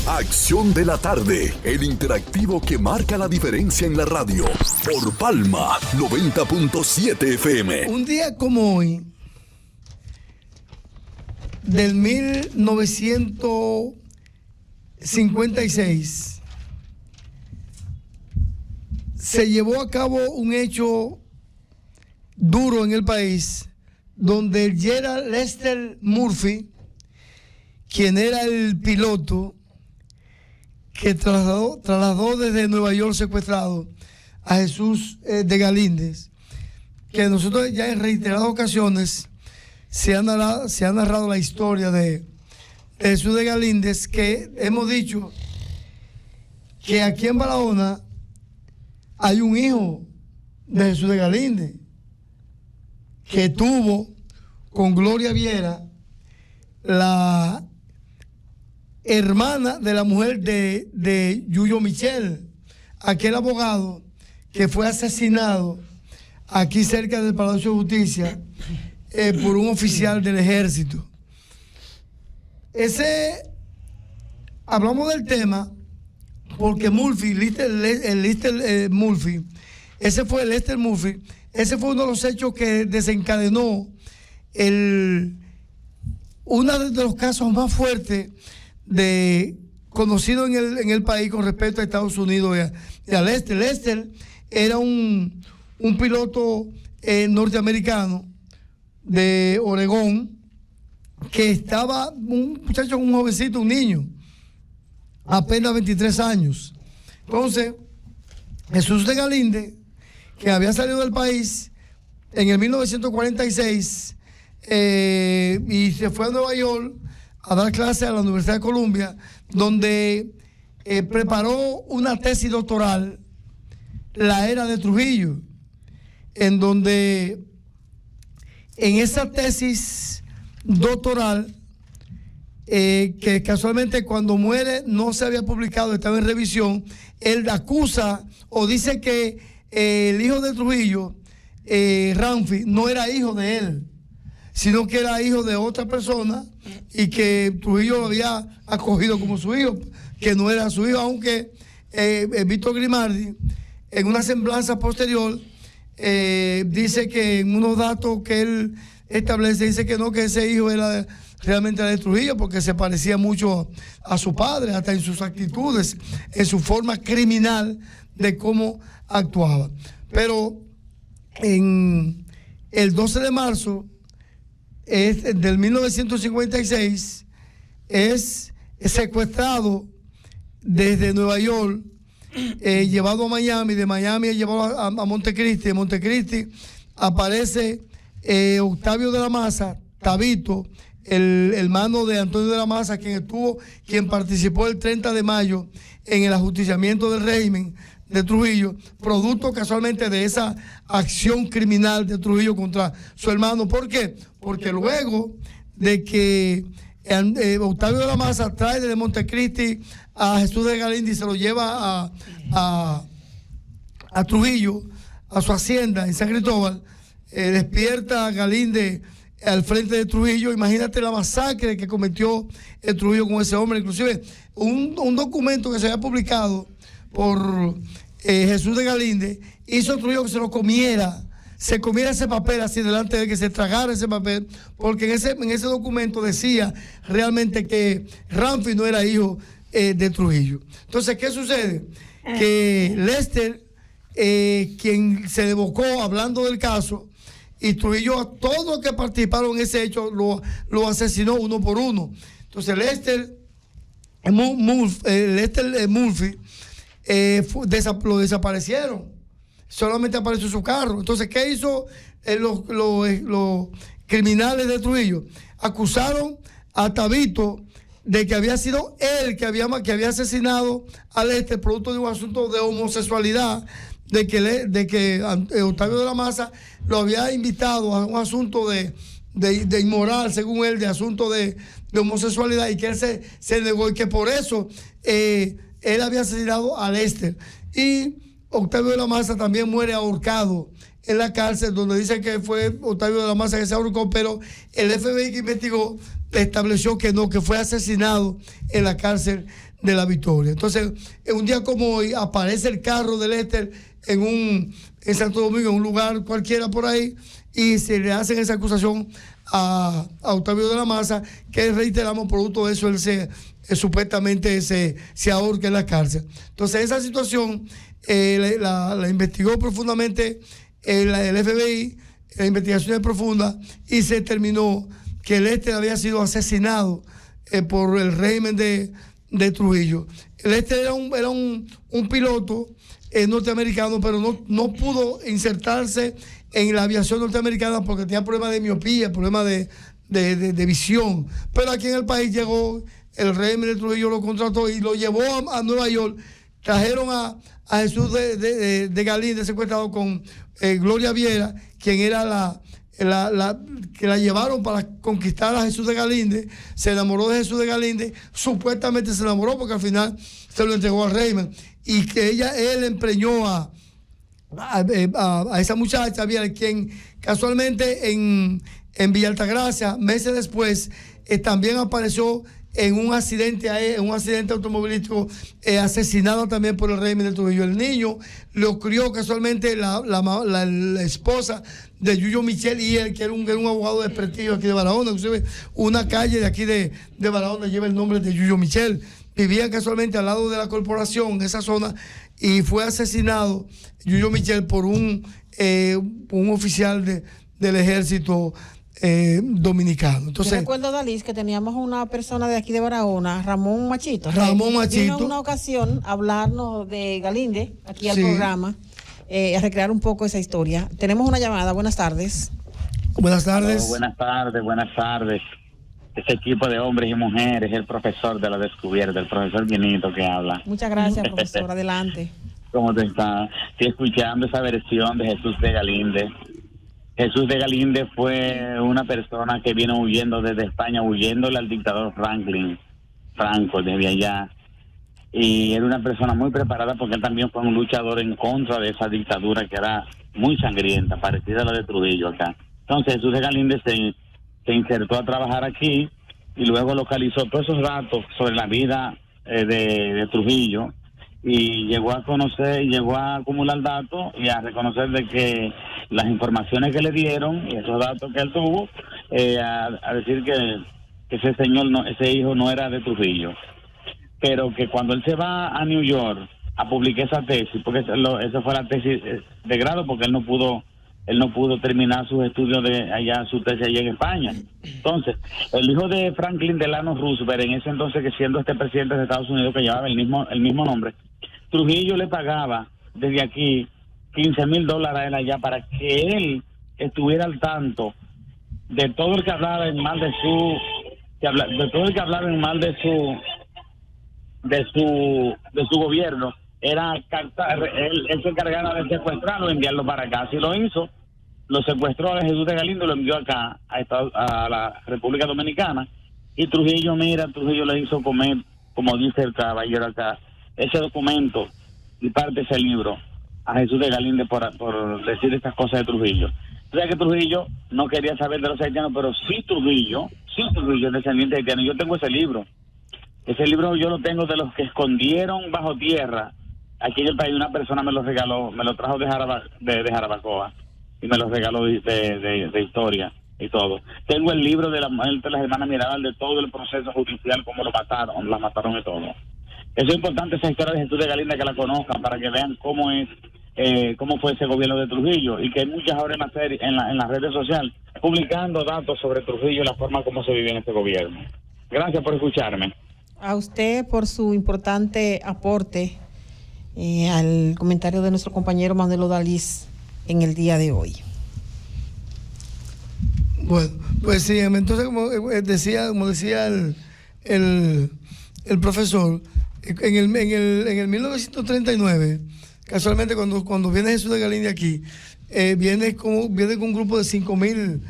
Acción de la tarde, el interactivo que marca la diferencia en la radio. Por Palma 90.7 FM. Un día como hoy, del 1956, se llevó a cabo un hecho duro en el país, donde el Gerald Lester Murphy, quien era el piloto que trasladó desde Nueva York secuestrado a Jesús de Galíndez, que nosotros ya en reiteradas ocasiones se ha narrado la historia de Jesús de Galíndez, que hemos dicho que aquí en Barahona hay un hijo de Jesús de Galíndez que tuvo con Gloria Viera, la hermana de la mujer de Yuyo Michel, aquel abogado que fue asesinado aquí cerca del Palacio de Justicia por un oficial del ejército. Hablamos del tema porque Murphy, Lester Murphy, ese fue Lester Murphy, ese fue uno de los hechos que desencadenó uno de los casos más fuertes conocido en el país con respecto a Estados Unidos y a Lester. Lester era un piloto norteamericano de Oregón, que estaba un muchacho, un jovencito, un niño, apenas 23 años. Entonces, Jesús de Galíndez, que había salido del país en el 1946 y se fue a Nueva York a dar clases a la Universidad de Columbia, donde preparó una tesis doctoral, La Era de Trujillo, en donde en esa tesis doctoral, que casualmente cuando muere no se había publicado, estaba en revisión, él acusa o dice que el hijo de Trujillo, Ramfi, no era hijo de él, sino que era hijo de otra persona y que Trujillo lo había acogido como su hijo, que no era su hijo, aunque Víctor Grimaldi, en una semblanza posterior, dice que en unos datos que él establece, dice que no, que ese hijo era realmente de Trujillo, porque se parecía mucho a su padre, hasta en sus actitudes, en su forma criminal de cómo actuaba. Pero en el 12 de marzo del 1956 es secuestrado desde Nueva York, llevado a Miami, de Miami es llevado a Montecristi. De Montecristi aparece Octavio de la Maza, Tabito, el hermano de Antonio de la Maza, quien participó el 30 de mayo en el ajusticiamiento del régimen de Trujillo, producto casualmente de esa acción criminal de Trujillo contra su hermano. ¿Por qué? Porque luego de que Octavio de la Maza trae desde Montecristi a Jesús de Galíndez y se lo lleva a Trujillo, a su hacienda en San Cristóbal, despierta a Galíndez al frente de Trujillo. Imagínate la masacre que cometió el Trujillo con ese hombre. Inclusive un documento que se había publicado por Jesús de Galíndez hizo Trujillo que se comiera ese papel así delante de que se tragara ese papel, porque en ese documento decía realmente que Ramfi no era hijo de Trujillo. Entonces, ¿qué sucede? Que Lester, quien se evocó hablando del caso, y Trujillo a todos los que participaron en ese hecho lo asesinó uno por uno. Entonces Lester Murphy lo desaparecieron, solamente apareció su carro. Entonces, ¿qué hizo los criminales de Trujillo? Acusaron a Tabito de que había sido él que había asesinado a Lester producto de un asunto de homosexualidad, de que Octavio de la Maza lo había invitado a un asunto de inmoral, según él, de asunto de homosexualidad, y que él se negó, y que por eso él había asesinado a Lester. Y Octavio de la Maza también muere ahorcado en la cárcel, donde dice que fue Octavio de la Maza que se ahorcó, pero el FBI que investigó estableció que no, que fue asesinado en la cárcel de La Victoria. Entonces, en un día como hoy, aparece el carro de Lester en Santo Domingo, en un lugar cualquiera por ahí, y se le hacen esa acusación a Octavio de la Maza, que reiteramos, producto de eso, él supuestamente se ahorca en la cárcel. Entonces, esa situación la investigó profundamente el FBI, la investigación es profunda, y se determinó que Lester había sido asesinado por el régimen de Trujillo. Lester era un piloto norteamericano, pero no pudo insertarse en la aviación norteamericana porque tenía problemas de miopía, problemas de visión. Pero aquí en el país llegó, el régimen de Trujillo lo contrató y lo llevó a Nueva York. Trajeron a Jesús de Galíndez secuestrado con Gloria Viera, quien era que la llevaron para conquistar a Jesús de Galíndez. Se enamoró de Jesús de Galíndez, supuestamente se enamoró porque al final se lo entregó al régimen, y que él empreñó a esa muchacha, quien casualmente en Villa Altagracia, meses después, también apareció en un accidente automovilístico, asesinado también por el régimen de Trujillo. El niño lo crió casualmente la esposa de Yuyo Michel, y él, que era un abogado de prestigio aquí de Barahona. Inclusive una calle de aquí de Barahona lleva el nombre de Yuyo Michel. Vivía casualmente al lado de la corporación, en esa zona, y fue asesinado Yuyo Michel por un oficial del ejército dominicano. Entonces, yo recuerdo, Dalís, que teníamos una persona de aquí de Barahona, Ramón Machito. Vino en una ocasión a hablarnos de Galíndez, aquí al programa, a recrear un poco esa historia. Tenemos una llamada. Buenas tardes. Buenas tardes. Buenas tardes. Este equipo de hombres y mujeres, el profesor de la descubierta, el profesor Guinito que habla. Muchas gracias, profesor. Adelante. ¿Cómo te está? Estoy escuchando esa versión de Jesús de Galíndez. Jesús de Galíndez fue una persona que vino huyendo desde España, huyéndole al dictador Franco, desde allá. Y era una persona muy preparada porque él también fue un luchador en contra de esa dictadura que era muy sangrienta, parecida a la de Trujillo acá. Entonces Jesús de Galíndez se insertó a trabajar aquí y luego localizó todos esos datos sobre la vida de Trujillo, y llegó a conocer y llegó a acumular datos y a reconocer de que las informaciones que le dieron y esos datos que él tuvo, a decir que ese hijo no era de Trujillo, pero que cuando él se va a New York a publicar esa tesis, porque esa fue la tesis de grado, porque él no pudo terminar sus estudios su tesis allá en España. Entonces, el hijo de Franklin Delano Roosevelt, en ese entonces, que siendo este presidente de Estados Unidos, que llevaba el mismo nombre, Trujillo le pagaba desde aquí $15,000 a él allá para que él estuviera al tanto de todo el que hablaba en mal de su gobierno. Él se encargaba de secuestrarlo, enviarlo para acá. Así lo hizo, lo secuestró a Jesús de Galíndez, lo envió acá a la República Dominicana, y Trujillo le hizo comer, como dice el caballero acá, ese documento y parte de ese libro a Jesús de Galíndez por decir estas cosas de Trujillo. O sea que Trujillo no quería saber de los haitianos, pero sí Trujillo es descendiente haitiano. Yo tengo ese libro yo lo tengo de los que escondieron bajo tierra aquí en el país. Una persona me lo regaló, me lo trajo de Jarabacoa, y me lo regaló de historia y todo. Tengo el libro de la muerte de las hermanas Mirabal, de todo el proceso judicial, cómo las mataron y todo. Eso es importante, esa historia de Jesús de Galíndez, que la conozcan para que vean cómo fue ese gobierno de Trujillo, y que hay muchas ahora en las redes sociales publicando datos sobre Trujillo y la forma como se vive en este gobierno. Gracias por escucharme. A usted por su importante aporte al comentario de nuestro compañero Manuel Odalís en el día de hoy. Bueno, pues sí, entonces como decía el profesor, en el 1939, casualmente cuando viene Jesús de Galíndez aquí, viene con un grupo de 5,000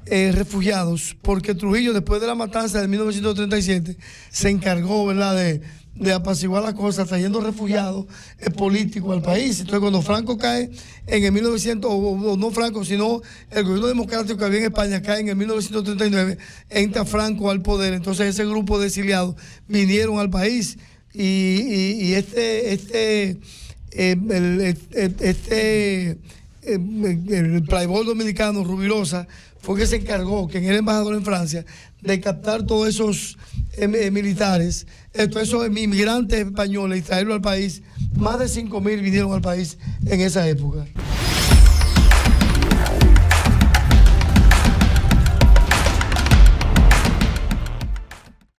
refugiados, porque Trujillo, después de la matanza de 1937, se encargó, ¿verdad?, de apaciguar la cosa, trayendo refugiados políticos al país. Entonces, cuando Franco cae en el 1900, o no Franco, sino el gobierno democrático que había en España cae en el 1939, entra Franco al poder. Entonces, ese grupo de exiliados vinieron al país y el playboy dominicano Rubirosa fue que se encargó, quien era embajador en Francia, de captar todos esos militares, esos inmigrantes españoles, y traerlos al país. Más de 5.000 vinieron al país en esa época.